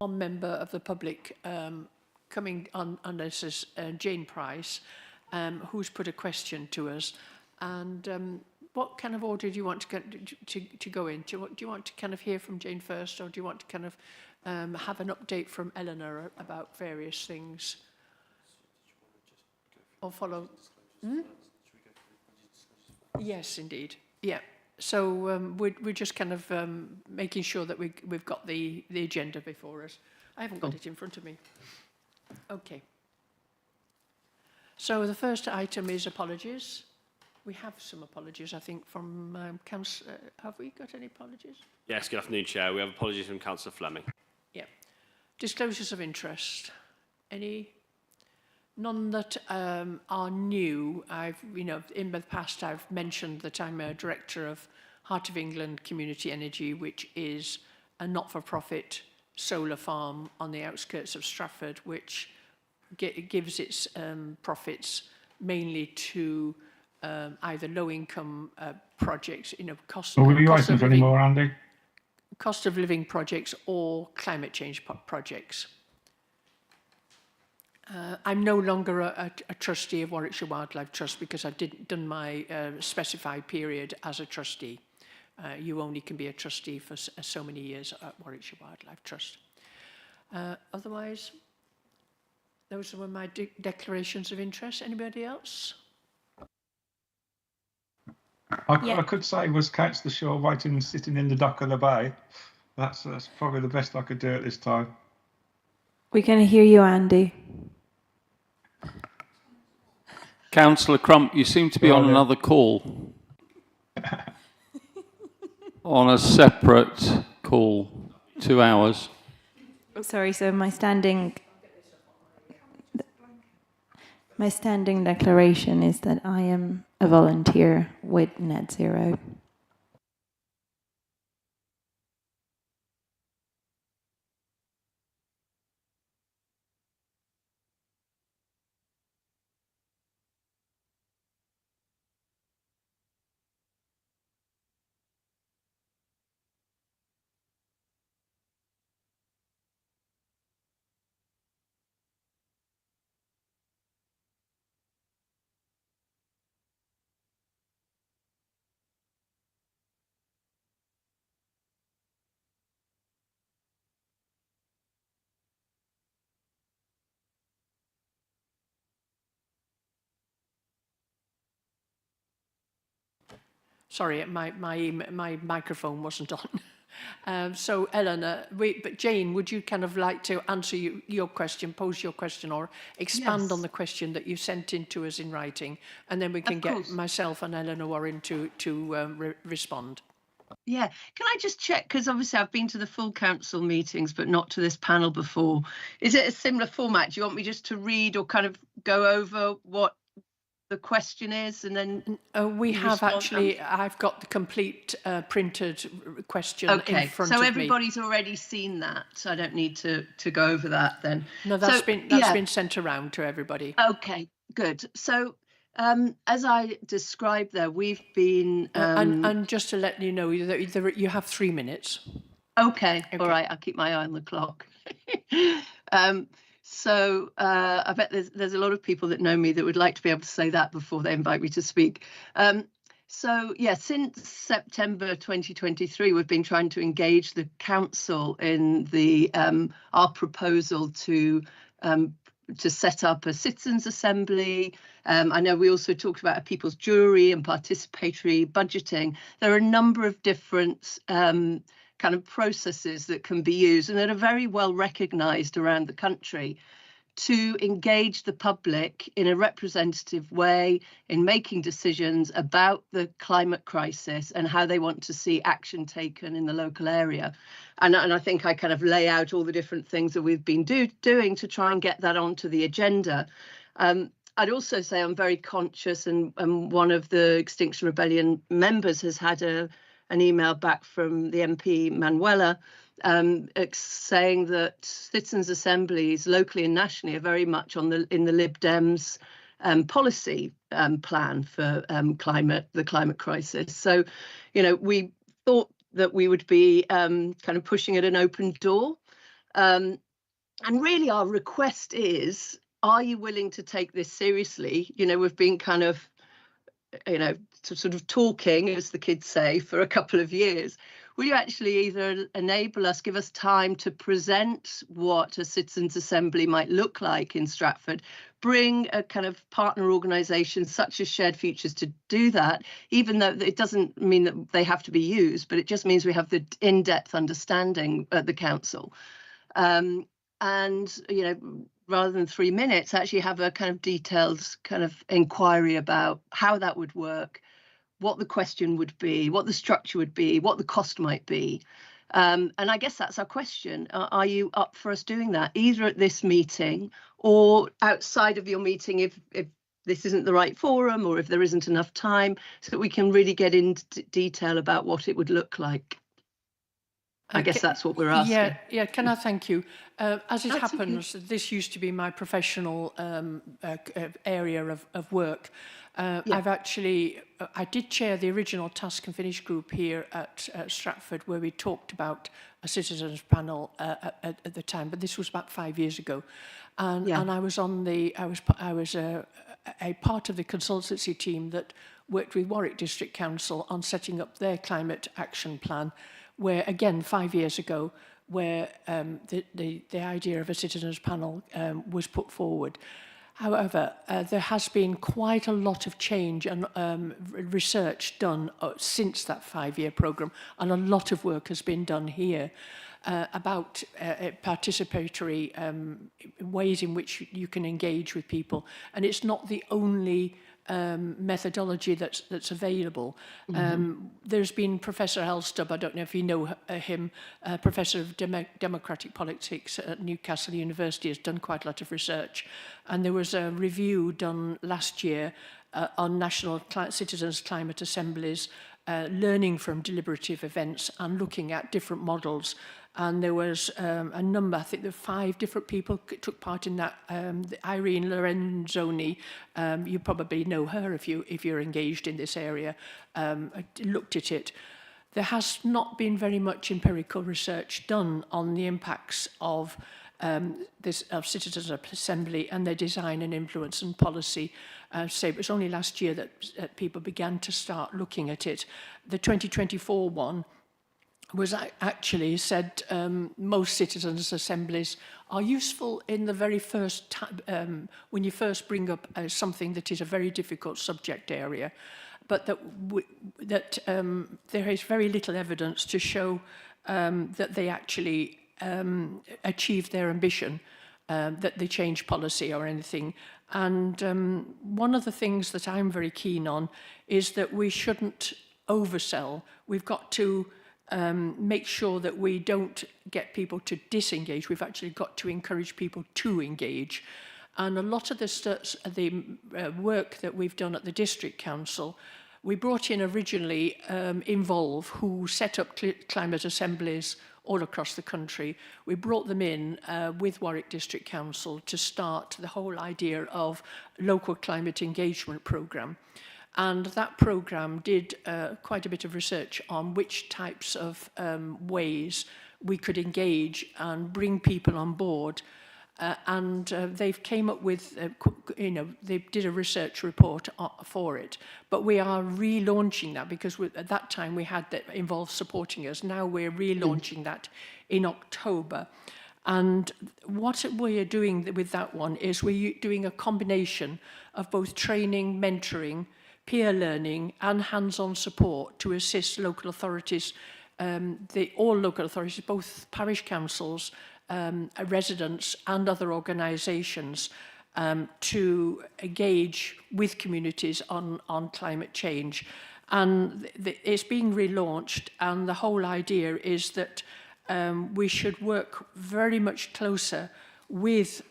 one member of the public coming on this is Jane Price, who's put a question to us. And what kind of order do you want to go in? Do you want to kind of hear from Jane first, or do you want to kind of have an update from Eleanor about various things? Or follow? Yes, indeed. Yeah. So we're just kind of making sure that we've got the agenda before us. I haven't got it in front of me. Okay. So the first item is apologies. We have some apologies, I think, from Council. Have we got any apologies? Yes, good afternoon, Chair. We have apologies from Councillor Fleming. Yeah. Disclosures of interest. Any? None that are new. In the past, I've mentioned that I'm a director of Heart of England Community Energy, which is a not-for-profit solar farm on the outskirts of Stratford, which gives its profits mainly to either low-income projects, cost of living projects, or climate change projects. I'm no longer a trustee of Warwickshire Wildlife Trust because I've done my specified period as a trustee. You only can be a trustee for so many years at Warwickshire Wildlife Trust. Otherwise, those were my declarations of interest. Anybody else? I could say was Councillor Shaw waiting, sitting in the dock of the bay. That's probably the best I could do at this time. We can hear you, Andy. Councillor Crump, you seem to be on another call. On a separate call, 2 hours. Sorry, so my standing declaration is that I am a volunteer with Net Zero. Sorry, my microphone wasn't on. So, Eleanor, but Jane, would you kind of like to answer your question, pose your question, or expand on the question that you sent in to us in writing, and then we can get myself and Eleanor Warren to respond. Yeah, can I just check, because obviously I've been to the full council meetings, but not to this panel before. Is it a similar format? Do you want me just to read or kind of go over what the question is, and then we have actually, I've got the complete printed question in front of me. So everybody's already seen that, so I don't need to go over that then. No, that's been sent around to everybody. Okay, good. So as I described there, we've been and just to let you know, you have 3 minutes. Okay, all right, I'll keep my eye on the clock. So I bet there's a lot of people that know me that would like to be able to say that before they invite me to speak. So yeah, since September 2023, we've been trying to engage the council in our proposal to set up a citizens' assembly. I know we also talked about a people's jury and participatory budgeting. There are a number of different kind of processes that can be used and that are very well recognised around the country to engage the public in a representative way in making decisions about the climate crisis and how they want to see action taken in the local area. And I think I kind of lay out all the different things that we've been doing to try and get that onto the agenda. I'd also say I'm very conscious, and one of the Extinction Rebellion members has had an email back from the MP Manuela saying that citizens' assemblies locally and nationally are very much in the Lib Dems policy plan for the climate crisis. So, we thought that we would be kind of pushing at an open door. And really our request is, are you willing to take this seriously? You know, we've been kind of, you know, sort of talking, as the kids say, for a couple of years. Will you actually either enable us, give us time to present what a citizens' assembly might look like in Stratford, bring a kind of partner organisation such as Shared Futures to do that, even though it doesn't mean that they have to be used, but it just means we have the in-depth understanding at the council. And, you know, rather than 3 minutes, actually have a kind of detailed kind of inquiry about how that would work, what the question would be, what the structure would be, what the cost might be. And I guess that's our question. Are you up for us doing that, either at this meeting or outside of your meeting if this isn't the right forum or if there isn't enough time, so that we can really get into detail about what it would look like? I guess that's what we're asking. Yeah, can I thank you? As it That's happens, this used to be my professional area of work. I've actually, I did chair the original Task and Finish group here at Stratford, where we talked about a citizens panel at the time, but this was about 5 years ago. And I was on the, I was a part of the consultancy team that worked with Warwick District Council on setting up their climate action plan, where again 5 years ago, where the idea of a citizens panel was put forward. However, there has been quite a lot of change and research done since that 5-year programme, and a lot of work has been done here about participatory ways in which you can engage with people. And it's not the only methodology that's available. There's been Professor Elstubb, I don't know if you know him, Professor of Democratic Politics at Newcastle University, has done quite a lot of research. And there was a review done last year on national citizens' climate assemblies, learning from deliberative events and looking at different models. And there was a number, I think there were 5 different people took part in that. Irene Lorenzoni, you probably know her if you're engaged in this area, looked at it. There has not been very much empirical research done on the impacts of of citizens' assembly and their design and influence and policy. So it was only last year that people began to start looking at it. The 2024 one was actually said most citizens' assemblies are useful in the very first time, when you first bring up something that is a very difficult subject area, but that there is very little evidence to show that they actually achieve their ambition, that they change policy or anything. And one of the things that I'm very keen on is that we shouldn't oversell. We've got to make sure that we don't get people to disengage. We've actually got to encourage people to engage. And a lot of the work that we've done at the District Council, we brought in originally Involve, who set up climate assemblies all across the country. We brought them in with Warwick District Council to start the whole idea of local climate engagement programme. And that programme did quite a bit of research on which types of ways we could engage and bring people on board. And they've came up with, they did a research report for it. But we are relaunching that because at that time we had that Involve supporting us. Now we're relaunching that in October. And what we are doing with that one is we're doing a combination of both training, mentoring, peer learning and hands-on support to assist local authorities, all local authorities, both parish councils, residents and other organisations to engage with communities on climate change. And it's being relaunched, and the whole idea is that we should work very much closer with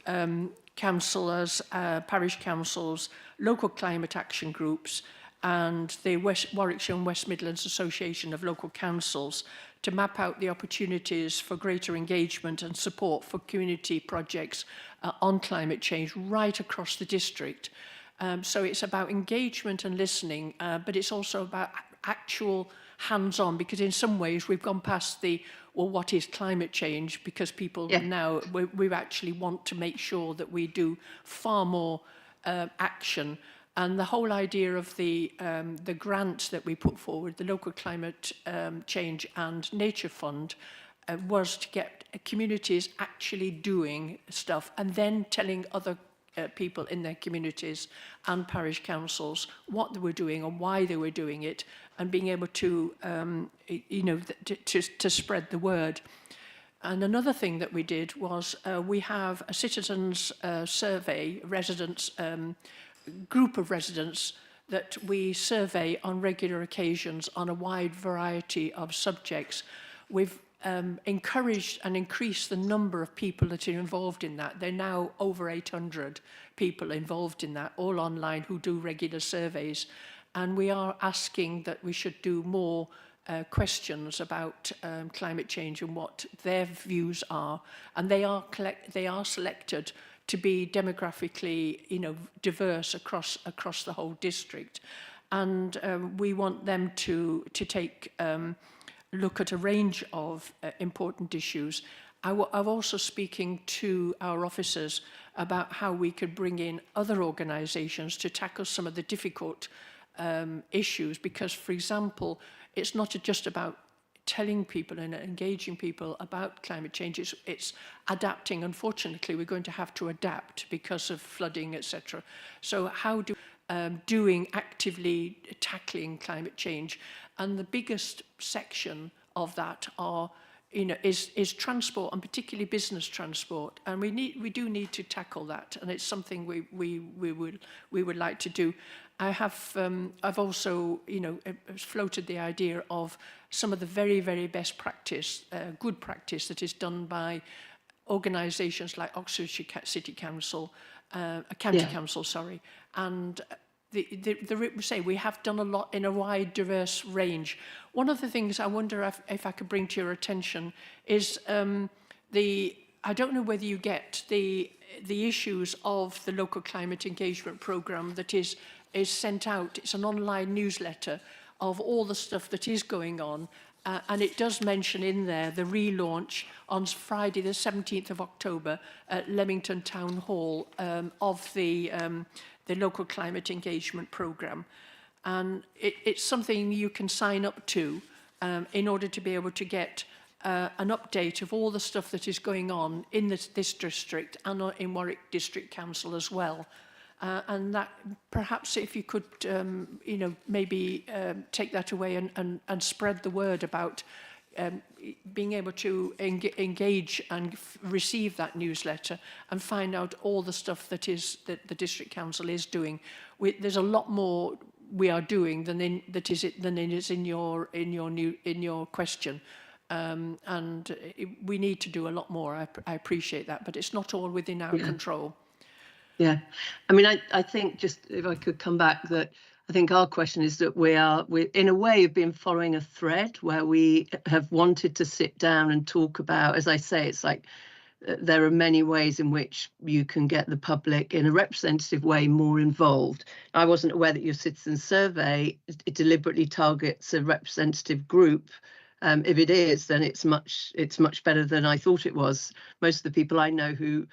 councillors, parish councils, local climate action groups and the Warwickshire and West Midlands Association of Local Councils to map out the opportunities for greater engagement and support for community projects on climate change right across the district. So it's about engagement and listening, but it's also about actual hands-on, because in some ways we've gone past the, well, what is climate change, because people now, we actually want to make sure that we do far more action. And the whole idea of the grant that we put forward, the Local Climate Change and Nature Fund, was to get communities actually doing stuff and then telling other people in their communities and parish councils what they were doing and why they were doing it, and being able to, to spread the word. And another thing that we did was we have a citizens survey, residents, group of residents that we survey on regular occasions on a wide variety of subjects. We've encouraged and increased the number of people that are involved in that. They're now over 800 people involved in that, all online, who do regular surveys. And we are asking that we should do more questions about climate change and what their views are. And they are selected to be demographically, diverse across the whole district. And we want them to take look at a range of important issues. I'm also speaking to our officers about how we could bring in other organisations to tackle some of the difficult issues, because, for example, it's not just about telling people and engaging people about climate change, it's adapting. Unfortunately, we're going to have to adapt because of flooding, etc. So how do doing actively tackling climate change? And the biggest section of that is transport, and particularly business transport. And we do need to tackle that, and it's something we would like to do. I've also floated the idea of some of the very, very best practice, good practice that is done by organisations like Oxfordshire City Council, County Council, sorry, and we have done a lot in a wide, diverse range. One of the things I wonder if I could bring to your attention is I don't know whether you get the issues of the local climate engagement programme that is sent out. It's an online newsletter of all the stuff that is going on. And it does mention in there the relaunch on Friday the 17th of October at Leamington Town Hall of the local climate engagement programme. And it's something you can sign up to in order to be able to get an update of all the stuff that is going on in this district and in Warwick District Council as well. And that perhaps if you could, maybe take that away and spread the word about being able to engage and receive that newsletter and find out all the stuff that the district council is doing. There's a lot more we are doing than is in your question. And we need to do a lot more. I appreciate that, but it's not all within our control. Yeah, I mean, I think, just if I could come back, that I think our question is that we in a way have been following a thread where we have wanted to sit down and talk about, as I say, it's like there are many ways in which you can get the public in a representative way more involved. I wasn't aware that your citizen survey, it deliberately targets a representative group. If it is, then it's much better than I thought it was. Most of the people I know who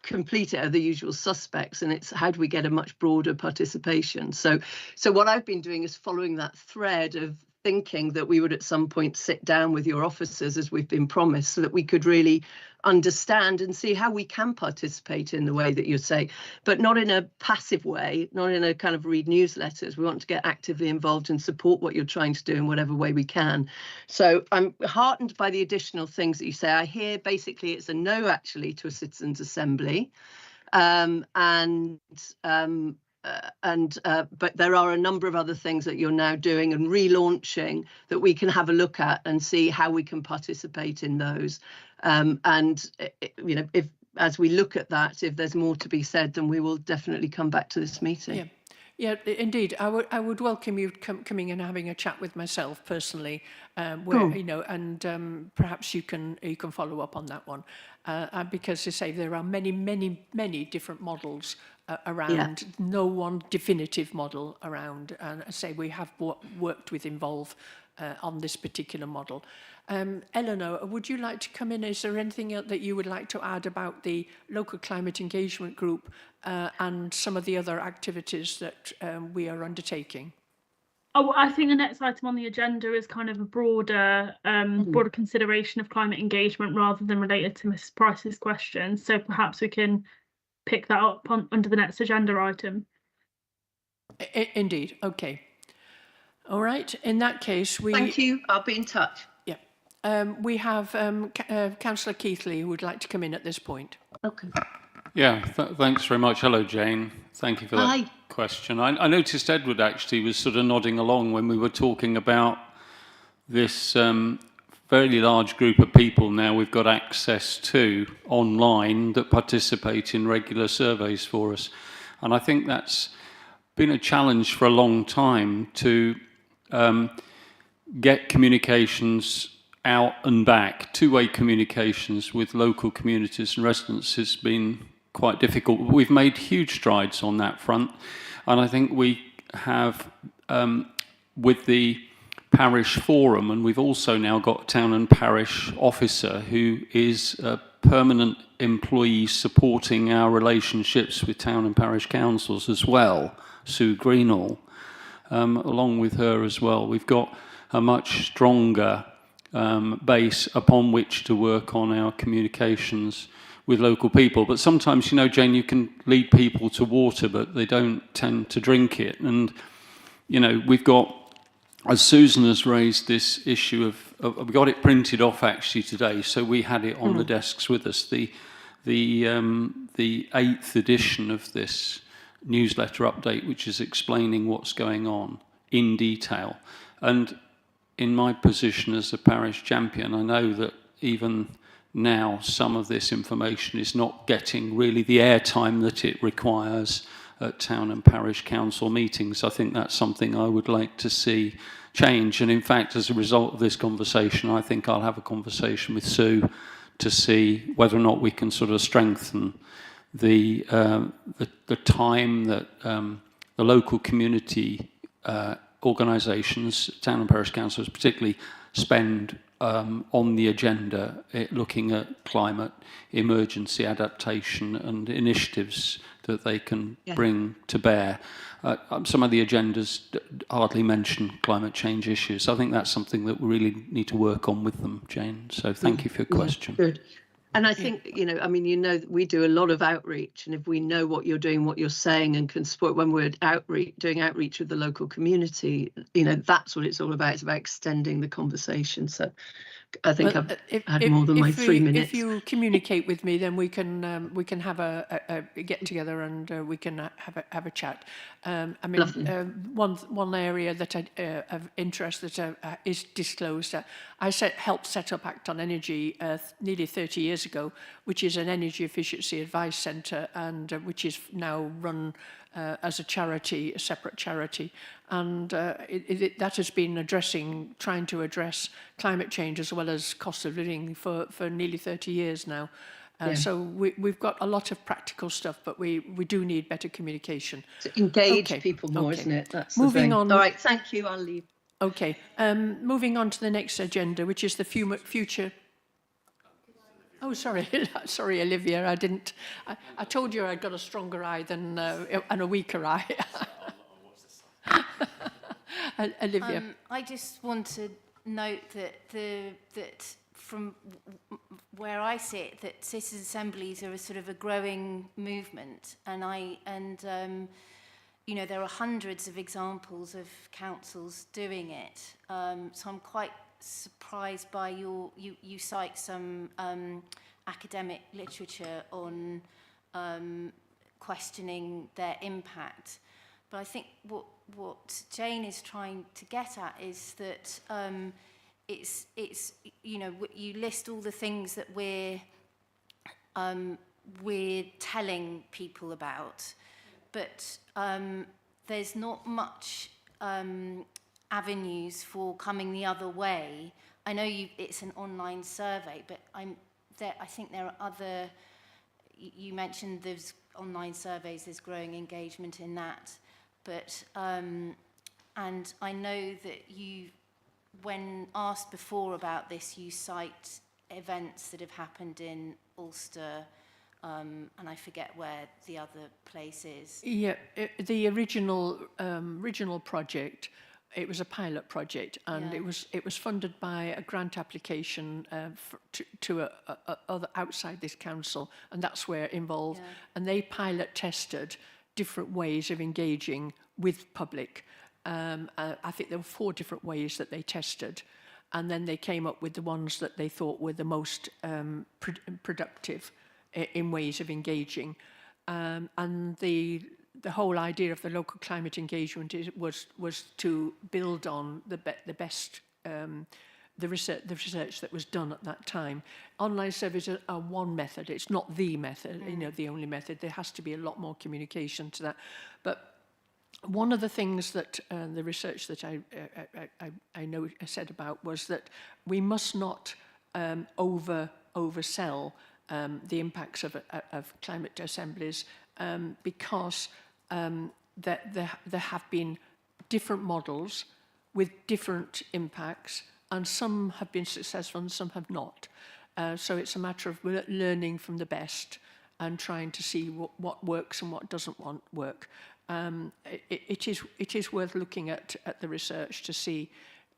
complete it are the usual suspects, and it's how do we get a much broader participation. So what I've been doing is following that thread of thinking that we would at some point sit down with your officers, as we've been promised, so that we could really understand and see how we can participate in the way that you say, but not in a passive way, not in a kind of read newsletters. We want to get actively involved and support what you're trying to do in whatever way we can. So I'm heartened by the additional things that you say. I hear basically it's a no actually to a citizens' assembly, but there are a number of other things that you're now doing and relaunching that we can have a look at and see how we can participate in those. If as we look at that, if there's more to be said, then we will definitely come back to this meeting. Yeah, indeed. I would welcome you coming and having a chat with myself personally, and perhaps you can follow up on that one, because as I say, there are many different models around. No one definitive model around. And I say we have worked with Involve on this particular model. Eleanor, would you like to come in? Is there anything else that you would like to add about the local climate engagement group and some of the other activities that we are undertaking? Oh, I think the next item on the agenda is kind of a broader consideration of climate engagement rather than related to Mrs. Price's question. So perhaps we can pick that up under the next agenda item. Indeed. Okay. All right. In that case, we... Thank you. I'll be in touch. Yeah. We have Councillor Keithley who would like to come in at this point. Okay. Yeah, thanks very much. Hello, Jane. Thank you for that Hi. question. I noticed Edward actually was sort of nodding along when we were talking about this fairly large group of people now we've got access to online that participate in regular surveys for us. And I think that's been a challenge for a long time to get communications out and back. Two-way communications with local communities and residents has been quite difficult. We've made huge strides on that front, and I think we have with the parish forum, and we've also now got a town and parish officer who is a permanent employee supporting our relationships with town and parish councils as well, Sue Greenall, along with her as well. We've got a much stronger base upon which to work on our communications with local people. But sometimes, you know, Jane, you can lead people to water, but they don't tend to drink it. And, you know, we've got, as Susan has raised this issue of we got it printed off actually today, so we had it on the desks with us, the 8th edition of this newsletter update, which is explaining what's going on in detail. And in my position as a parish champion, I know that even now some of this information is not getting really the airtime that it requires at town and parish council meetings. I think that's something I would like to see change. And in fact, as a result of this conversation, I think I'll have a conversation with Sue to see whether or not we can sort of strengthen the time that the local community organisations, town and parish councils particularly, spend on the agenda, looking at climate emergency adaptation and initiatives that they can bring to bear. Some of the agendas hardly mention climate change issues. I think that's something that we really need to work on with them, Jane. So thank you for your question. Good. And I think, you know, I mean, you know, we do a lot of outreach, and if we know what you're doing, what you're saying, and can support when we're doing outreach with the local community, you know, that's what it's all about. It's about extending the conversation. So I think I've had more than my 3 minutes. If you communicate with me, then we can have a get together and we can have a chat. I mean, one area that of interest that is disclosed. I helped set up Act on Energy nearly 30 years ago, which is an energy efficiency advice centre, and which is now run as a charity, a separate charity, and that has been trying to address climate change as well as cost of living for nearly 30 years now. So we've got a lot of practical stuff, but we do need better communication. To engage people more, isn't it? That's moving on. All right, thank you. I'll leave. Okay, moving on to the next agenda, which is the future. Oh, sorry, sorry, Olivia. I told you I'd got a stronger eye than and a weaker eye. Olivia. I just want to note that from where I sit, that citizens' assemblies are a sort of a growing movement, and you know, there are hundreds of examples of councils doing it. So I'm quite surprised by you cite some academic literature on questioning their impact, but I think what Jane is trying to get at is that it's you know, you list all the things that we're telling people about, but there's not much avenues for coming the other way. I know it's an online survey, but I think there are other. You mentioned there's online surveys. There's growing engagement in that, but and I know that you when asked before about this, you cite events that have happened in Ulster, and I forget where the other place is. Yeah, the original project, it was a pilot project, and Yeah. it was funded by a grant application to other outside this council, and that's where it involved. Yeah. And they pilot tested different ways of engaging with public. I think there were 4 different ways that they tested, and then they came up with the ones that they thought were the most productive in ways of engaging. And the whole idea of the local climate engagement was to build on the best the research that was done at that time. Online surveys are one method. It's not the method, you know, the only method. There has to be a lot more communication to that. But one of the things that the research that I know said about was that we must not oversell the impacts of climate assemblies because there have been different models with different impacts, and some have been successful and some have not. So it's a matter of learning from the best and trying to see what works and what doesn't work. It is worth looking at the research to see.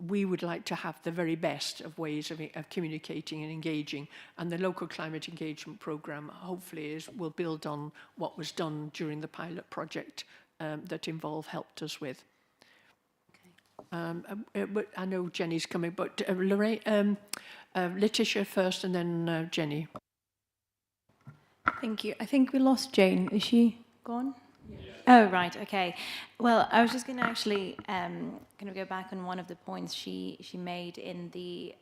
We would like to have the very best of ways of communicating and engaging, and the local climate engagement programme hopefully will build on what was done during the pilot project that Involve helped us with. But I know Jenny's coming, but Lorraine, Letitia first, and then Jenny. Thank you. I think we lost Jane. Is she gone? Oh, right. Okay. Well, I was just going to actually kind of go back on one of the points she made in the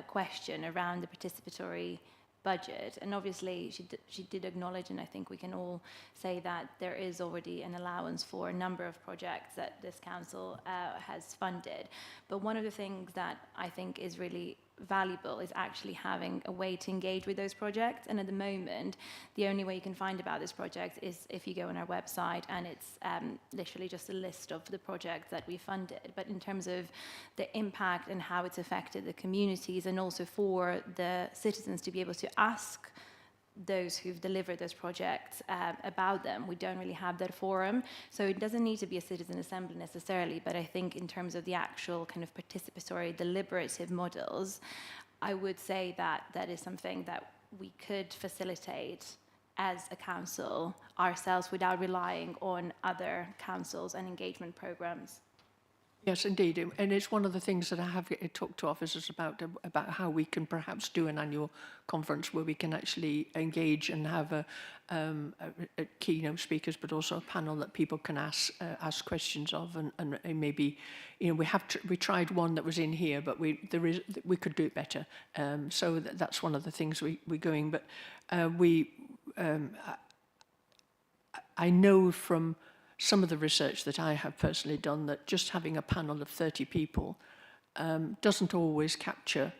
question around the participatory budget. And obviously, she did acknowledge, and I think we can all say that there is already an allowance for a number of projects that this council has funded. But one of the things that I think is really valuable is actually having a way to engage with those projects. And at the moment, the only way you can find about this project is if you go on our website, and it's literally just a list of the projects that we funded. But in terms of the impact and how it's affected the communities, and also for the citizens to be able to ask those who've delivered those projects about them, we don't really have that forum. So it doesn't need to be a citizen assembly necessarily, but I think in terms of the actual kind of participatory deliberative models, I would say that that is something that we could facilitate as a council ourselves without relying on other councils and engagement programs. Yes, indeed, and it's one of the things that I have talked to officers about how we can perhaps do an annual conference where we can actually engage and have a keynote speakers, but also a panel that people can ask questions of, and maybe, you know, we tried one that was in here, but we could do it better. So that's one of the things we're going, but I know from some of the research that I have personally done that just having a panel of 30 people doesn't always capture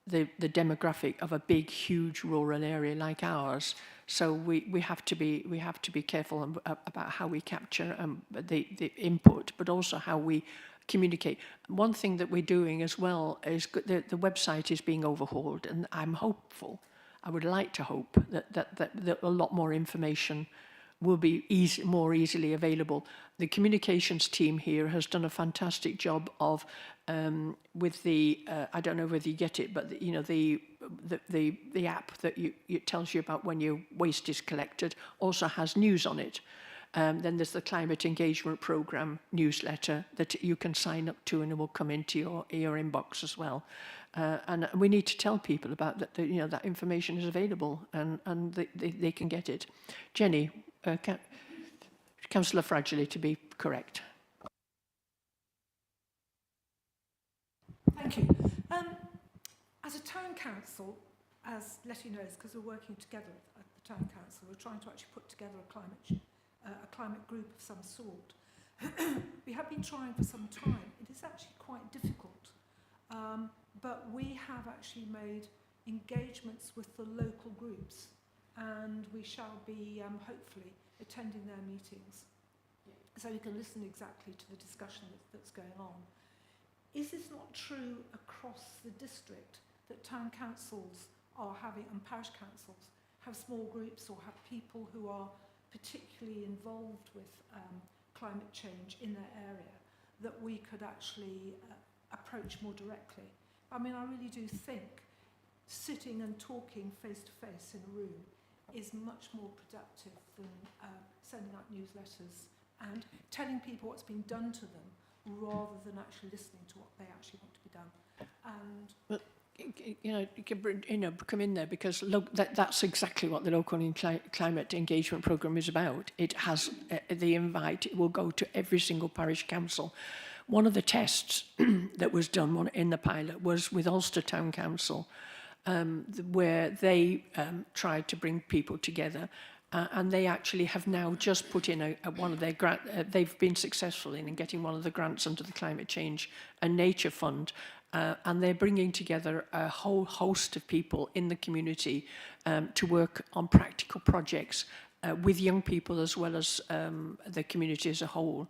the demographic of a big, huge rural area like ours. So we have to be careful about how we capture the input, but also how we communicate. One thing that we're doing as well is the website is being overhauled, and I'm hopeful. I would like to hope that a lot more information will be more easily available. The communications team here has done a fantastic job of with the I don't know whether you get it, but you know the app that it tells you about when your waste is collected also has news on it. Then there's the climate engagement program newsletter that you can sign up to, and it will come into your inbox as well. And we need to tell people about that. You know, that information is available, and they can get it. Jenny. Councillor Fragile, to be correct. Thank you. As a town council, as Letty knows, because we're working together at the town council, we're trying to actually put together a climate group of some sort. We have been trying for some time. It is actually quite difficult, but we have actually made engagements with the local groups, and we shall be hopefully attending their meetings, so we can listen exactly to the discussion that's going on. is this not true across the district, that town councils are having, and parish councils, have small groups or have people who are particularly involved with climate change in their area, that we could actually approach more directly? I mean, I really do think sitting and talking face to face in a room is much more productive than sending out newsletters and telling people what's been done to them rather than actually listening to what they actually want to be done. And well, you know, come in there, because that's exactly what the local climate engagement programme is about. It has the invite. It will go to every single parish council. One of the tests that was done in the pilot was with Ulster Town Council, where they tried to bring people together, and they actually have now just put in one of their they've been successful in getting one of the grants under the Climate Change and Nature Fund, and they're bringing together a whole host of people in the community to work on practical projects with young people as well as the community as a whole.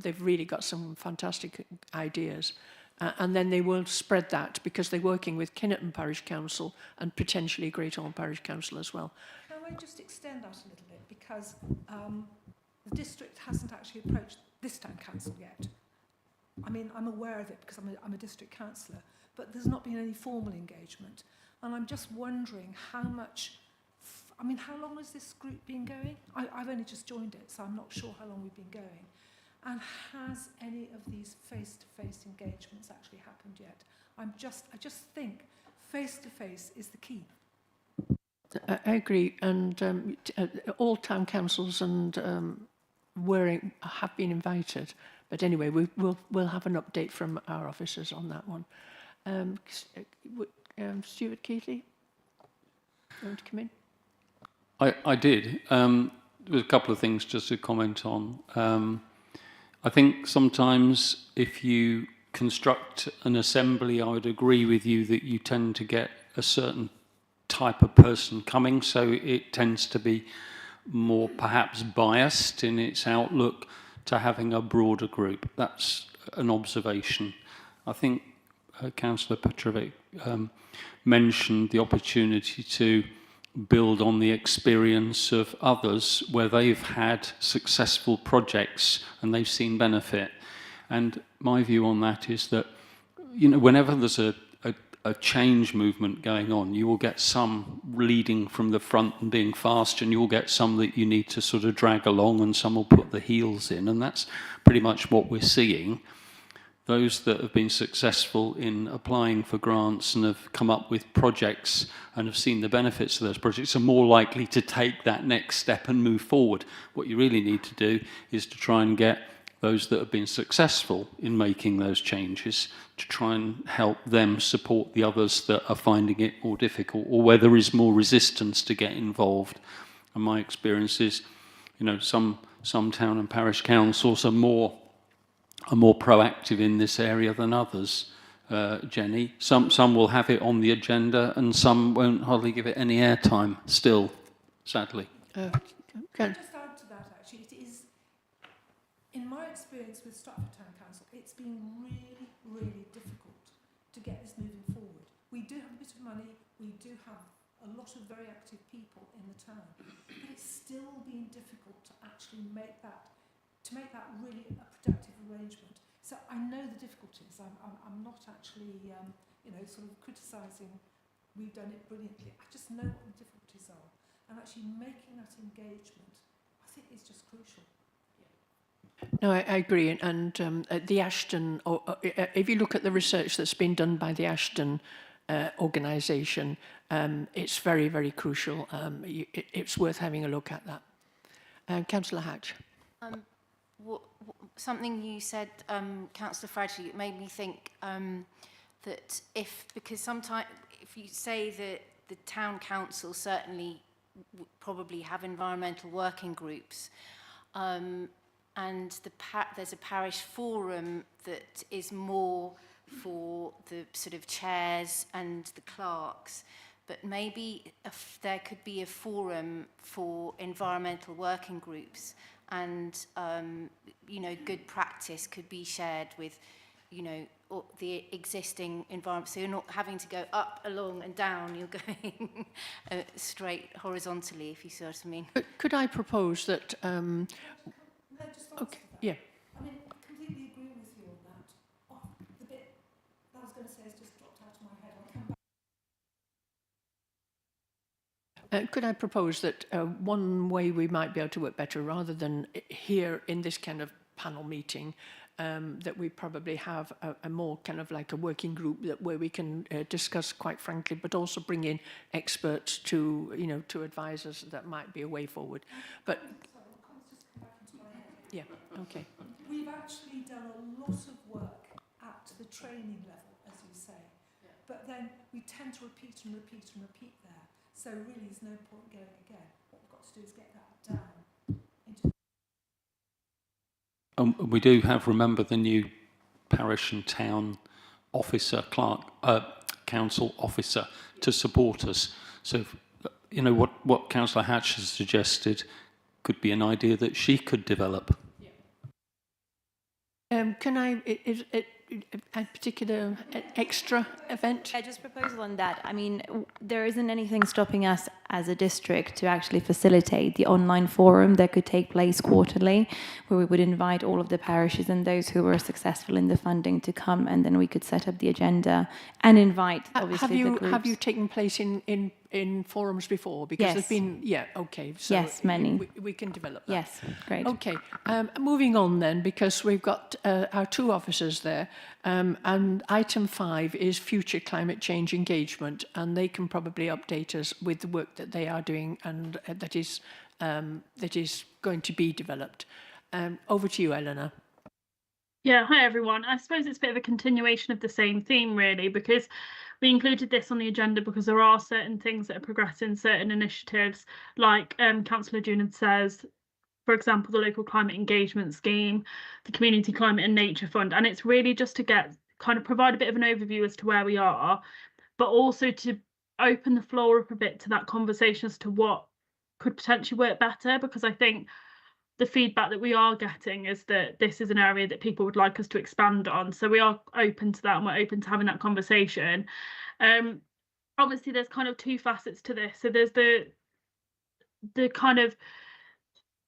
They've really got some fantastic ideas. And then they will spread that, because they're working with Kinnerton Parish Council and potentially Great Orme Parish Council as well. can I just extend that a little bit, because the district hasn't actually approached this town council yet. I mean, I'm aware of it because I'm a district councillor, but there's not been any formal engagement. And I'm just wondering how much, I mean, how long has this group been going? I've only just joined it, so I'm not sure how long we've been going. And has any of these face-to-face engagements actually happened yet? I just think face-to-face is the key. I agree, and all town councils and have been invited. But anyway, we'll have an update from our officers on that one. Stuart Keatley, you want to come in? I did. There was a couple of things just to comment on. I think sometimes if you construct an assembly, I would agree with you that you tend to get a certain type of person coming, so it tends to be more perhaps biased in its outlook to having a broader group. That's an observation. I think Councillor Petrovic mentioned the opportunity to build on the experience of others where they've had successful projects and they've seen benefit. And my view on that is that, you know, whenever there's a change movement going on, you will get some leading from the front and being fast, and you will get some that you need to sort of drag along, and some will put the heels in, and that's pretty much what we're seeing. Those that have been successful in applying for grants and have come up with projects and have seen the benefits of those projects are more likely to take that next step and move forward. What you really need to do is to try and get those that have been successful in making those changes to try and help them support the others that are finding it more difficult, or where there is more resistance to get involved. And my experience is, you know, some town and parish councils are more proactive in this area than others. Jenny, some will have it on the agenda, and some won't hardly give it any airtime still, sadly. Can I just add to that, actually? It is, in my experience with Stratford Town Council, it's been really, really difficult to get this moving forward. We do have a bit of money, we do have a lot of very active people in the town, but it's still been difficult to actually make that really a productive arrangement. So I know the difficulties. I'm not actually, you know, sort of criticising. We've done it brilliantly. I just know what the difficulties are, and actually making that engagement, I think, is just crucial. No, I agree. And the Ashton, if you look at the research that's been done by the Ashton organisation, it's very, very crucial. It's worth having a look at that. Councillor Hatch. Something you said, Councillor Fradley, it made me think that because sometimes if you say that the town council certainly probably have environmental working groups, and there's a parish forum that is more for the sort of chairs and the clerks, but maybe there could be a forum for environmental working groups, and you know, good practice could be shared with you know, the existing environment. So you're not having to go up, along and down, you're going straight horizontally, if you see what I mean. Could I propose that... May I just answer okay, that? yeah. I mean, I completely agree with you on that. Oh, the bit that I was going to say has just dropped out of my head. I'll come back. Could I propose that one way we might be able to work better, rather than here in this kind of panel meeting, that we probably have a more kind of like a working group where we can discuss quite frankly, but also bring in experts to, you know, to advise us. That might be a way forward. But Sorry, the comments just come back into my head. yeah, okay. We've actually done a lot of work at the training level, as you say, but then we tend to repeat and repeat and repeat there. So really, there's no point going again. What we've got to do is get that down. We do have, remember, the new parish and town officer, clerk, council officer to support us. So, you know, what Councillor Hatch has suggested could be an idea that she could develop. Can I, is it a particular extra event? Just proposal on that. I mean, there isn't anything stopping us as a district to actually facilitate the online forum that could take place quarterly, where we would invite all of the parishes and those who were successful in the funding to come, and then we could set up the agenda and invite, obviously, the groups. Have you taken place in forums before? Because yes. there's been, yeah, okay. So yes, many. We can develop that. Yes, great. Okay, moving on then, because we've got our two officers there, and item 5 is future climate change engagement, and they can probably update us with the work that they are doing and that is going to be developed. Over to you, Eleanor. Yeah, hi everyone. I suppose it's a bit of a continuation of the same theme, really, because we included this on the agenda because there are certain things that are progressing, certain initiatives, like Councillor Junid says, for example, the local climate engagement scheme, the community climate and nature fund, and it's really just to get kind of provide a bit of an overview as to where we are, but also to open the floor up a bit to that conversation as to what could potentially work better, because I think the feedback that we are getting is that this is an area that people would like us to expand on. So we are open to that, and we're open to having that conversation. Obviously, there's kind of two facets to this. So there's the kind of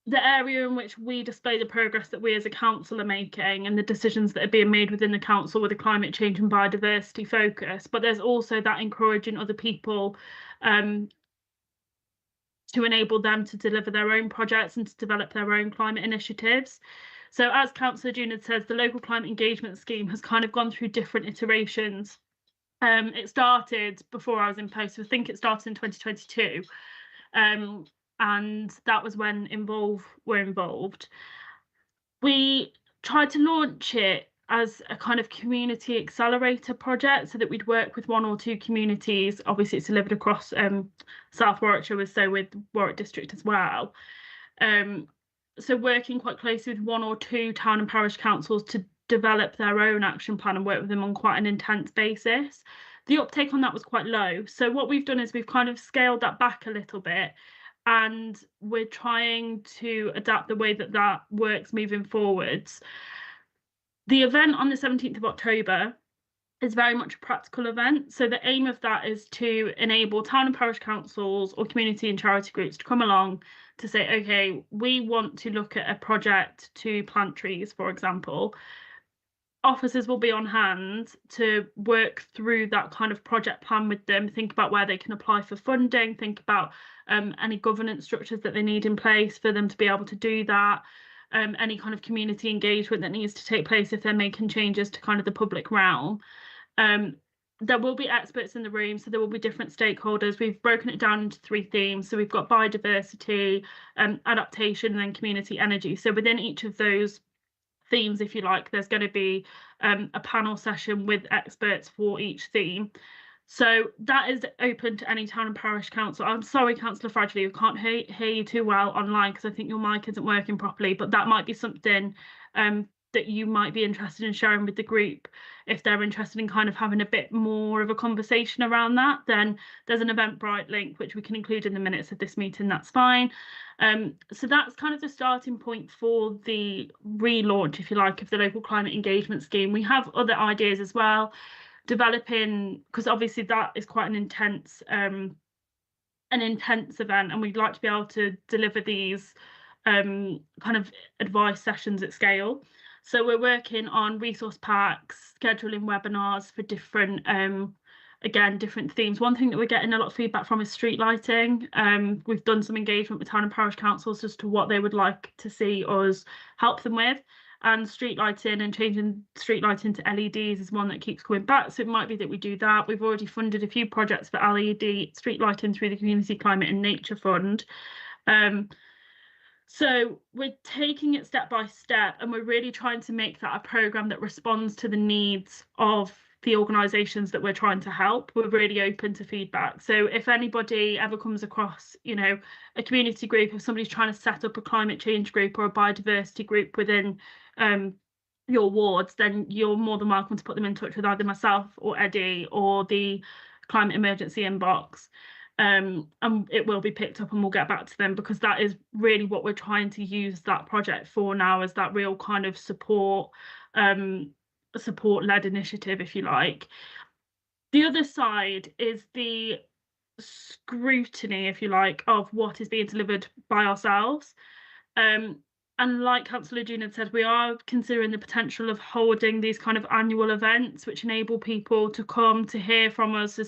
the area in which we display the progress that we as a council are making and the decisions that are being made within the council with a climate change and biodiversity focus. But there's also that encouraging other people to enable them to deliver their own projects and to develop their own climate initiatives. So as Councillor Junid says, the local climate engagement scheme has kind of gone through different iterations. It started before I was in post, so I think it started in 2022. And that was when were involved. We tried to launch it as a kind of community accelerator project so that we'd work with 1 or 2 communities. Obviously, it's delivered across South Warwickshire, so with Warwick District as well. So working quite closely with 1 or 2 town and parish councils to develop their own action plan and work with them on quite an intense basis. The uptake on that was quite low. So what we've done is we've kind of scaled that back a little bit, and we're trying to adapt the way that that works moving forwards. The event on the 17th of October is very much a practical event. So the aim of that is to enable town and parish councils or community and charity groups to come along to say, okay, we want to look at a project to plant trees, for example. Officers will be on hand to work through that kind of project plan with them, think about where they can apply for funding, think about any governance structures that they need in place for them to be able to do that, any kind of community engagement that needs to take place if they're making changes to kind of the public realm. There will be experts in the room, so there will be different stakeholders. We've broken it down into 3 themes. So we've got biodiversity, adaptation, and then community energy. So within each of those themes, if you like, there's going to be a panel session with experts for each theme. So that is open to any town and parish council. I'm sorry, Councillor Fradley, I can't hear you too well online because I think your mic isn't working properly, but that might be something that you might be interested in sharing with the group. If they're interested in kind of having a bit more of a conversation around that, then there's an Eventbrite link which we can include in the minutes of this meeting. That's fine. So that's kind of the starting point for the relaunch, if you like, of the local climate engagement scheme. We have other ideas as well, developing, because obviously that is quite an intense event, and we'd like to be able to deliver these kind of advice sessions at scale. So we're working on resource packs, scheduling webinars for different different themes. One thing that we're getting a lot of feedback from is street lighting. We've done some engagement with town and parish councils as to what they would like to see us help them with. And street lighting and changing street lighting to LEDs is one that keeps coming back. So it might be that we do that. We've already funded a few projects for LED street lighting through the Community Climate and Nature Fund. So we're taking it step by step, and we're really trying to make that a programme that responds to the needs of the organisations that we're trying to help. We're really open to feedback. So if anybody ever comes across, you know, a community group, if somebody's trying to set up a climate change group or a biodiversity group within your wards, then you're more than welcome to put them in touch with either myself or Eddie or the climate emergency inbox. And it will be picked up and we'll get back to them, because that is really what we're trying to use that project for now, as that real kind of support-led initiative, if you like. The other side is the scrutiny, if you like, of what is being delivered by ourselves. And like Councillor June had said, we are considering the potential of holding these kind of annual events which enable people to come to hear from us,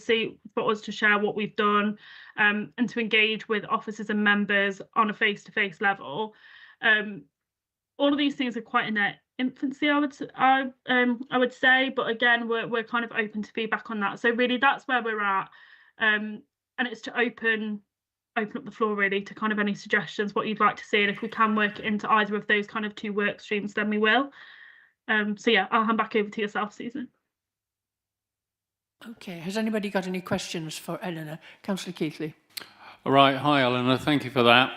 for us to share what we've done, and to engage with officers and members on a face-to-face level. All of these things are quite in their infancy, I would say, but again, we're kind of open to feedback on that. So really, that's where we're at, and it's to open up the floor really to kind of any suggestions, what you'd like to see, and if we can work it into either of those kind of two work streams, then we will. So yeah, I'll hand back over to yourself, Susan. Okay, has anybody got any questions for Eleanor? Councillor Keithley. All right, hi Eleanor, thank you for that.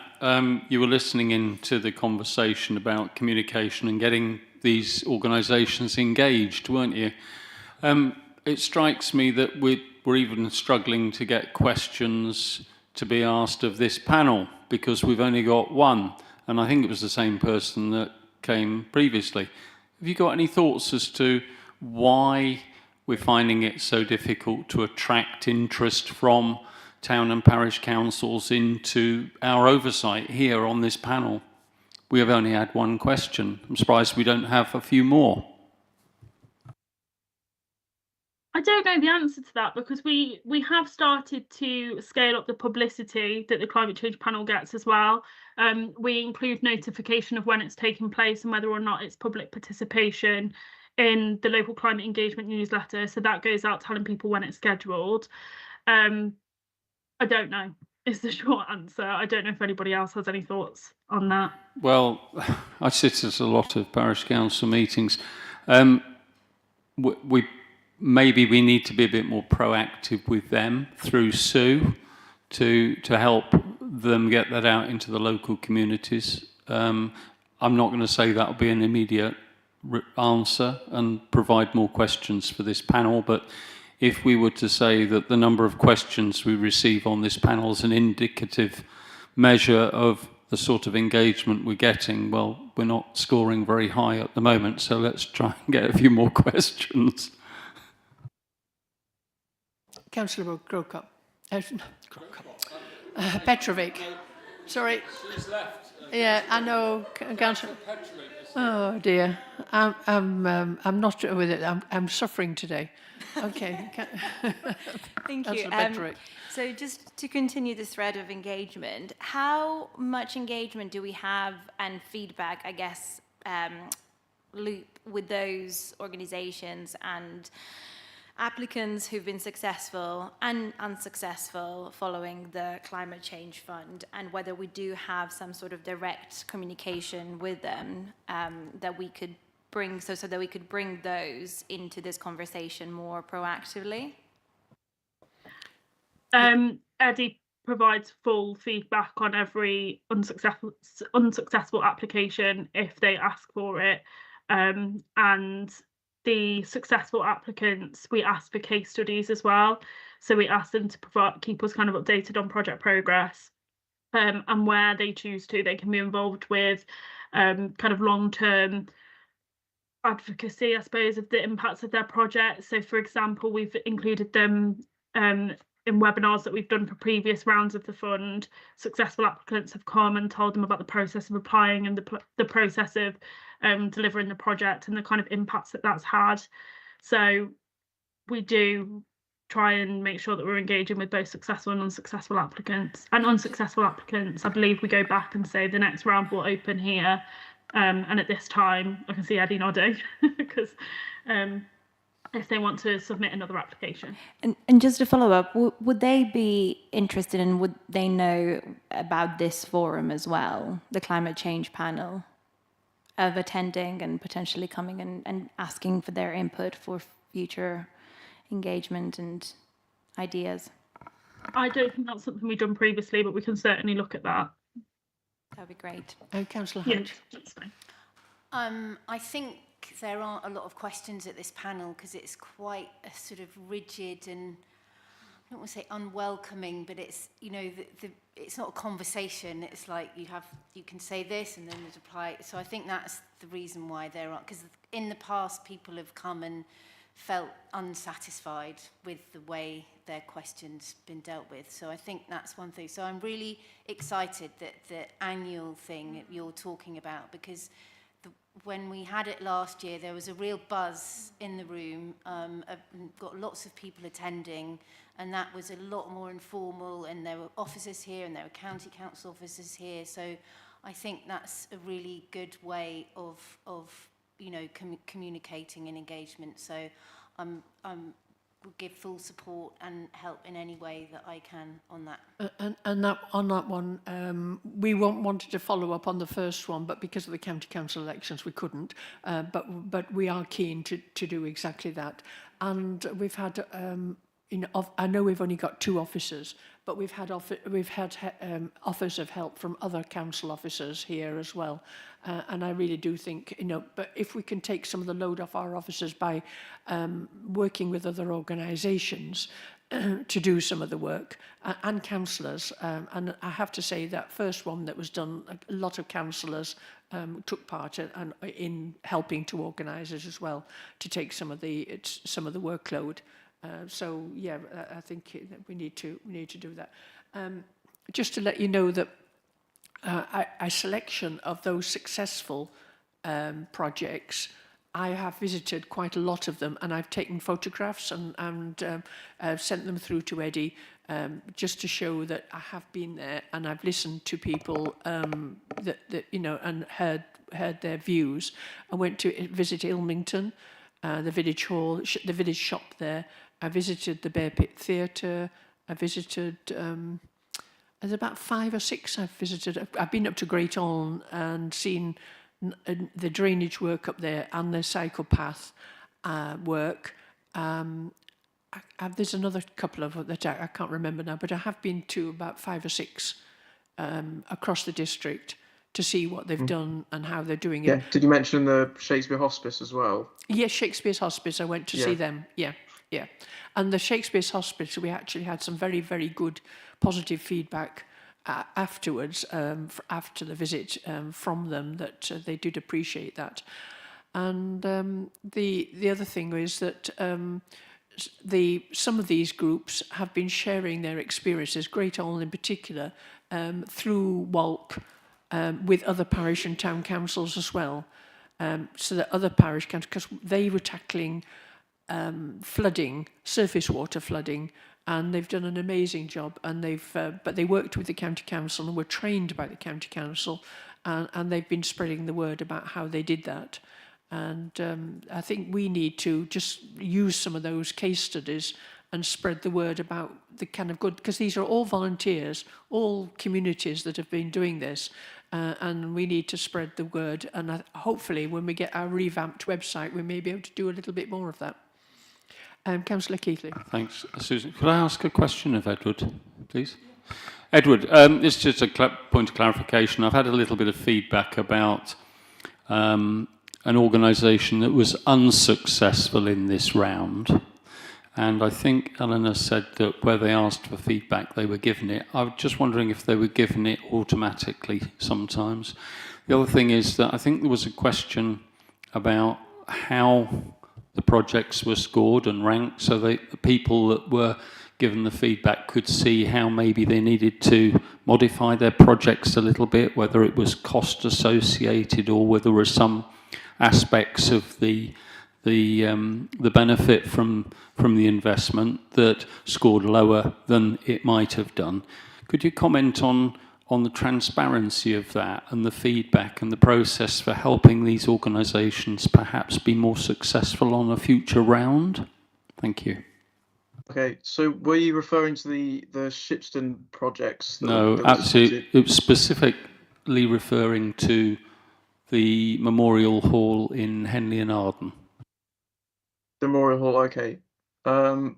You were listening in to the conversation about communication and getting these organisations engaged, weren't you? It strikes me that we're even struggling to get questions to be asked of this panel, because we've only got one, and I think it was the same person that came previously. Have you got any thoughts as to why we're finding it so difficult to attract interest from town and parish councils into our oversight here on this panel? We have only had one question. I'm surprised we don't have a few more. I don't know the answer to that, because we have started to scale up the publicity that the climate change panel gets as well. We include notification of when it's taking place and whether or not it's public participation in the local climate engagement newsletter. So that goes out telling people when it's scheduled. I don't know is the short answer. I don't know if anybody else has any thoughts on that. Well, I sit at a lot of parish council meetings. Maybe we need to be a bit more proactive with them through Sue to help them get that out into the local communities. I'm not going to say that'll be an immediate answer and provide more questions for this panel, but if we were to say that the number of questions we receive on this panel is an indicative measure of the sort of engagement we're getting, well, we're not scoring very high at the moment, so let's try and get a few more questions. Councillor Grocott. Petrovic. Sorry. She's left. Yeah, I know, Councillor. Oh dear, I'm not with it. I'm suffering today. Okay. Thank you. So just to continue the thread of engagement, how much engagement do we have and feedback, I guess, loop with those organisations and applicants who've been successful and unsuccessful following the Climate Change Fund, and whether we do have some sort of direct communication with them that we could bring, so that we could bring those into this conversation more proactively? Eddie provides full feedback on every unsuccessful application if they ask for it. And the successful applicants, we asked for case studies as well. So we asked them to keep us kind of updated on project progress. And where they choose to, they can be involved with kind of long-term advocacy, I suppose, of the impacts of their project. So, for example, we've included them in webinars that we've done for previous rounds of the fund. Successful applicants have come and told them about the process of applying and the process of delivering the project and the kind of impacts that that's had. So we do try and make sure that we're engaging with both successful and unsuccessful applicants. And unsuccessful applicants, I believe we go back and say the next round will open here. And at this time, I can see Eddie nodding because if they want to submit another application. And just to follow up, would they be interested and would they know about this forum as well, the climate change panel, of attending and potentially coming and asking for their input for future engagement and ideas? I don't think that's something we've done previously, but we can certainly look at that. That'd be great. Councillor Yeah, Hunt. that's fine. I think there aren't a lot of questions at this panel because it's quite a sort of rigid and I don't want to say unwelcoming, but it's, you know, it's not a conversation. It's like you can say this and then there's apply. So I think that's the reason why there aren't, because in the past people have come and felt unsatisfied with the way their questions been dealt with. So I think that's one thing. So I'm really excited that the annual thing that you're talking about, because when we had it last year, there was a real buzz in the room, got lots of people attending, and that was a lot more informal, and there were officers here and there were county council officers here. So I think that's a really good way of you know, communicating and engagement. So will give full support and help in any way that I can on that. And that, on that one, we wanted to follow up on the first one, but because of the county council elections, we couldn't. But we are keen to do exactly that. And we've had, you know, I know we've only got 2 officers, but we've had offers of help from other council officers here as well. And I really do think, you know, but if we can take some of the load off our officers by working with other organisations to do some of the work, and councillors, and I have to say that first one that was done, a lot of councillors took part in helping to organise it as well, to take some of the workload. So yeah, I think that we need to do that. Just to let you know that a selection of those successful projects, I have visited quite a lot of them, and I've taken photographs and sent them through to Eddie, just to show that I have been there and I've listened to people that you know, and heard their views. I went to visit Ilmington, the village hall, the village shop there. I visited the Bear Pit Theatre. I visited, there's about 5 or 6 I've visited. I've been up to Great Orme and seen the drainage work up there and the cycle path work. There's another couple of that I can't remember now, but I have been to about 5 or 6 across the district to see what they've done and how they're doing it. Yeah. Did you mention the Shakespeare Hospice as well? Yes, Shakespeare's Hospice. I went to see them. Yeah. And the Shakespeare's Hospice, we actually had some very, very good positive feedback afterwards, after the visit from them, that they did appreciate that. And the other thing is that some of these groups have been sharing their experiences, Great Orme in particular, through WALC, with other parish and town councils as well. So that other parish councils, because they were tackling flooding, surface water flooding, and they've done an amazing job. And but they worked with the county council and were trained by the county council, and they've been spreading the word about how they did that. And I think we need to just use some of those case studies and spread the word about the kind of good, because these are all volunteers, all communities that have been doing this, and we need to spread the word. And hopefully when we get our revamped website, we may be able to do a little bit more of that. Councillor Keithley. Thanks, Susan. Could I ask a question of Edward, please? Edward, it's just a point of clarification. I've had a little bit of feedback about an organisation that was unsuccessful in this round. And I think Eleanor said that where they asked for feedback, they were given it. I was just wondering if they were given it automatically sometimes. The other thing is that I think there was a question about how the projects were scored and ranked, so the people that were given the feedback could see how maybe they needed to modify their projects a little bit, whether it was cost associated or whether there were some aspects of the benefit from the investment that scored lower than it might have done. Could you comment on the transparency of that and the feedback and the process for helping these organisations perhaps be more successful on a future round? Thank you. Okay, so were you referring to the Shipston projects? No, actually, it was specifically referring to the Memorial Hall in Henley and Arden. The Memorial Hall, okay.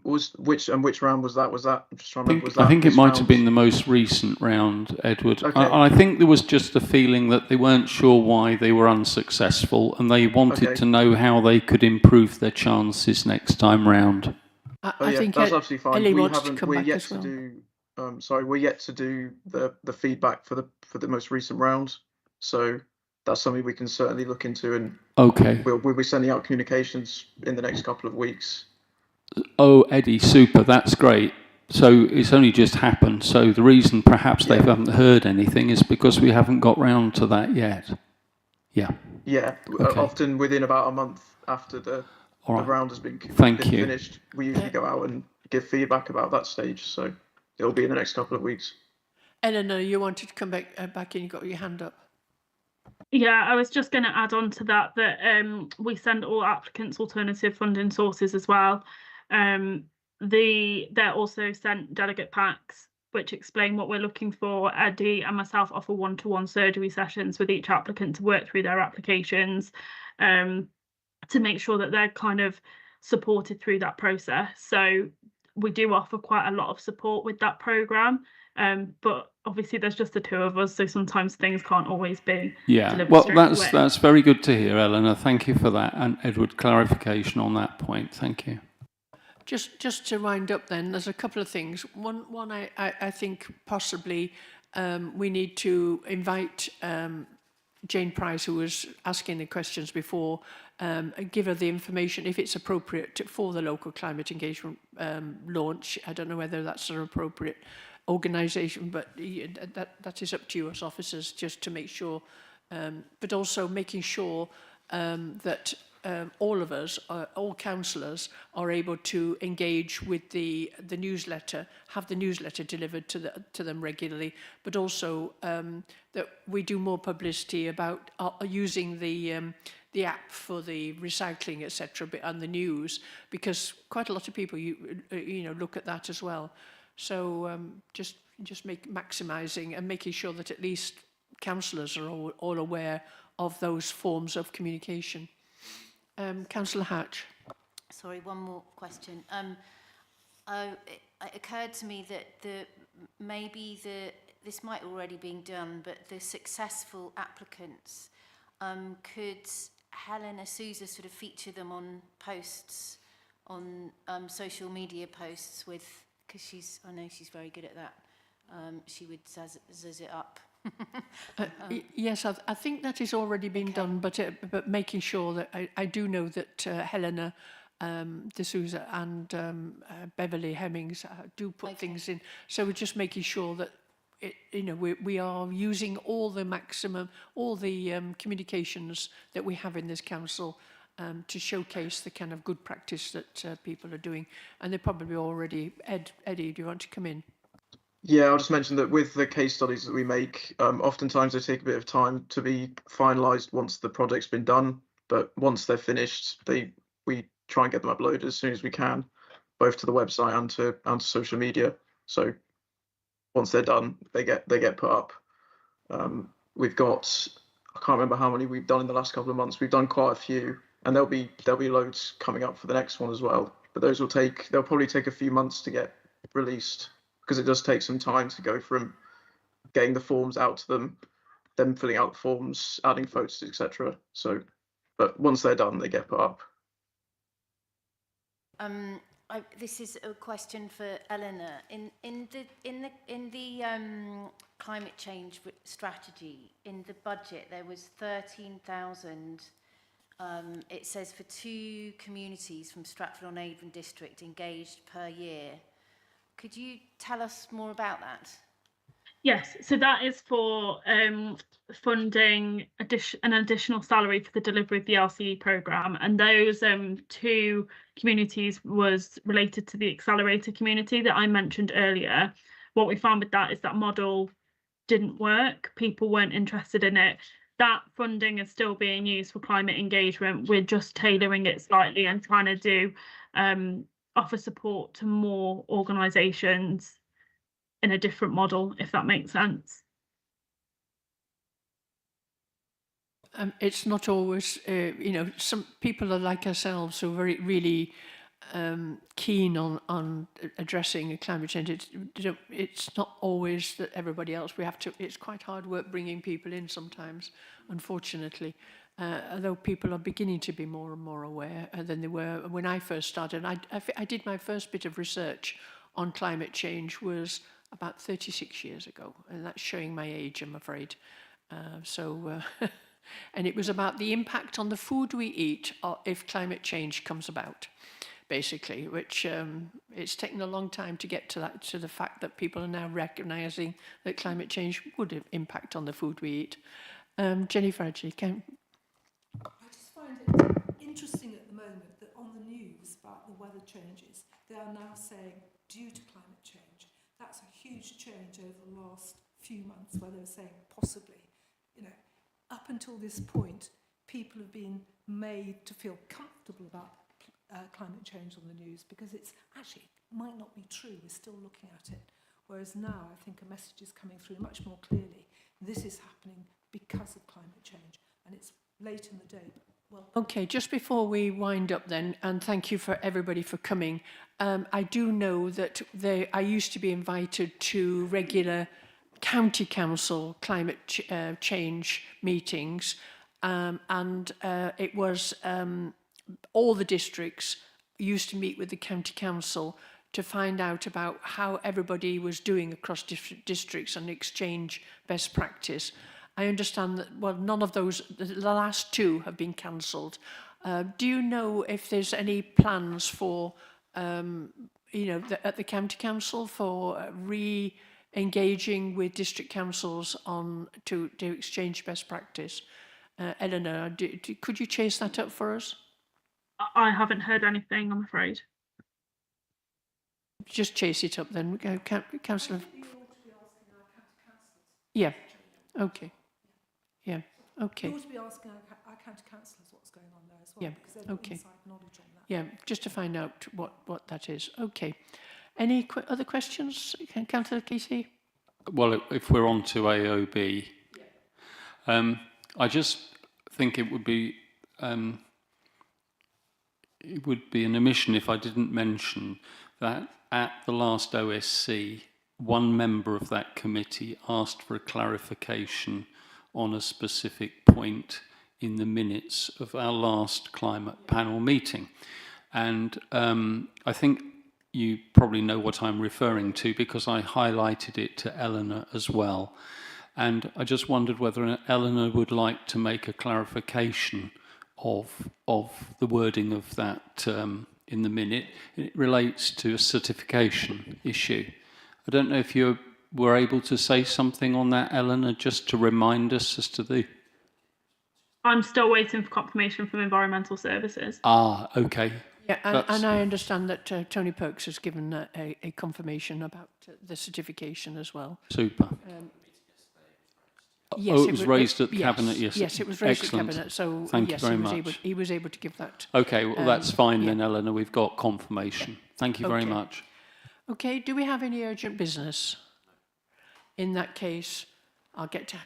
Which round was that? I'm just trying to remember. I think it might have been the most recent round, Edward. Okay. I think there was just a feeling that they weren't sure why they were unsuccessful, and they wanted to know how they could improve their chances next time round. I think that's absolutely fine. Ellie wants to come back as well. We're yet to do the feedback for the most recent round. So that's something we can certainly look into, and okay, we'll be sending out communications in the next couple of weeks. Oh, Eddie, super, that's great. So it's only just happened. So the reason perhaps they haven't heard anything is because we haven't got round to that yet. Yeah. Yeah, okay. Often within about a month after the round has been finished, we usually go out and give feedback about that stage. So it'll be in the next couple of weeks. Eleanor, you wanted to come back in, you got your hand up. Yeah, I was just going to add on to that we send all applicants alternative funding sources as well. They're also sent delegate packs which explain what we're looking for. Eddie and myself offer one-to-one surgery sessions with each applicant to work through their applications, to make sure that they're kind of supported through that process. So we do offer quite a lot of support with that programme, but obviously there's just the two of us, so sometimes things can't always be delivered well, straight away. That's very good to hear, Eleanor. Thank you for that, and Edward, clarification on that point. Thank you. Just to wind up then, there's a couple of things. One I think possibly we need to invite Jane Price, who was asking the questions before, give her the information if it's appropriate for the local climate engagement launch. I don't know whether that's an appropriate organisation, but that is up to you as officers just to make sure, but also making sure that all of us, all councillors, are able to engage with the newsletter, have the newsletter delivered to them regularly, but also that we do more publicity about using the app for the recycling, etc., and the news, because quite a lot of people you know look at that as well. So just maximising and making sure that at least councillors are all aware of those forms of communication. Councillor Hatch. Sorry, one more question. It occurred to me that maybe this might already been done, but the successful applicants, could Helena Souza sort of feature them on posts, on social media posts because I know she's very good at that. She would zazz it up. Yes, I think that is already been done, but making sure that I do know that Helena D'Souza and Beverly Hemmings do put things in. So we're just making sure that we are using all the communications that we have in this council to showcase the kind of good practice that people are doing, and they're probably already. Eddie, do you want to come in? Yeah, I'll just mention that with the case studies that we make, oftentimes they take a bit of time to be finalised once the project's been done. But once they're finished, we try and get them uploaded as soon as we can, both to the website and to social media. So once they're done, they get put up. We've got, I can't remember how many we've done in the last couple of months. We've done quite a few, and there'll be loads coming up for the next one as well. But they'll probably take a few months to get released, because it does take some time to go from getting the forms out to them filling out the forms, adding photos, etc. So but once they're done, they get put up. This is a question for Eleanor. In the climate change strategy, in the budget, there was 13,000. It says for 2 communities from Stratford-on-Avon district engaged per year. Could you tell us more about that? Yes, so that is for funding an additional salary for the delivery of the LCE programme, and those 2 communities was related to the accelerator community that I mentioned earlier. What we found with that is that model didn't work, people weren't interested in it. That funding is still being used for climate engagement. We're just tailoring it slightly and trying to do offer support to more organisations in a different model, if that makes sense. It's not always, some people are like ourselves who are really keen on addressing climate change. It's not always that everybody else. It's quite hard work bringing people in sometimes, unfortunately. Although people are beginning to be more and more aware than they were when I first started. I did my first bit of research on climate change was about 36 years ago, and that's showing my age, I'm afraid. And it was about the impact on the food we eat if climate change comes about, basically, which it's taken a long time to get to the fact that people are now recognising that climate change would impact on the food we eat. Jennifer, actually, I just find it interesting at the moment that on the news about the weather changes, they are now saying due to climate change. That's a huge change over the last few months where they were saying possibly, up until this point, people have been made to feel comfortable about climate change on the news because it's actually might not be true. We're still looking at it. Whereas now I think a message is coming through much more clearly. This is happening because of climate change, and it's late in the day. Well, okay, just before we wind up then, and thank you for everybody for coming. I do know that I used to be invited to regular county council climate change meetings, and it was all the districts used to meet with the county council to find out about how everybody was doing across different districts and exchange best practice. I understand that, well, none of those, the last 2 have been cancelled. Do you know if there's any plans for, at the county council for re-engaging with district councils to exchange best practice? Eleanor, could you chase that up for us? I haven't heard anything, I'm afraid. Just chase it up then, Councillor. Yeah, okay. Yeah, okay. You ought to be asking our county councillors what's going on there as well, because they've got inside knowledge on that. Yeah, just to find out what that is. Okay. Any other questions, Councillor Casey? Well, if we're on to AOB, I just think it would be an omission if I didn't mention that at the last OSC, one member of that committee asked for a clarification on a specific point in the minutes of our last climate panel meeting. And I think you probably know what I'm referring to because I highlighted it to Eleanor as well. And I just wondered whether Eleanor would like to make a clarification of the wording of that in the minute. It relates to a certification issue. I don't know if you were able to say something on that, Eleanor, just to remind us as to the... I'm still waiting for confirmation from Environmental Services. Ah, okay. Yeah, and I understand that Tony Perks has given a confirmation about the certification as well. Super. Yes, it was raised at Cabinet yesterday. Yes, it was raised Excellent. at Cabinet. So Thank yes, you very much. He was able to give that. Okay, well that's fine then, Eleanor. We've got confirmation. Thank you very much. Okay, do we have any urgent business? In that case, I'll get to...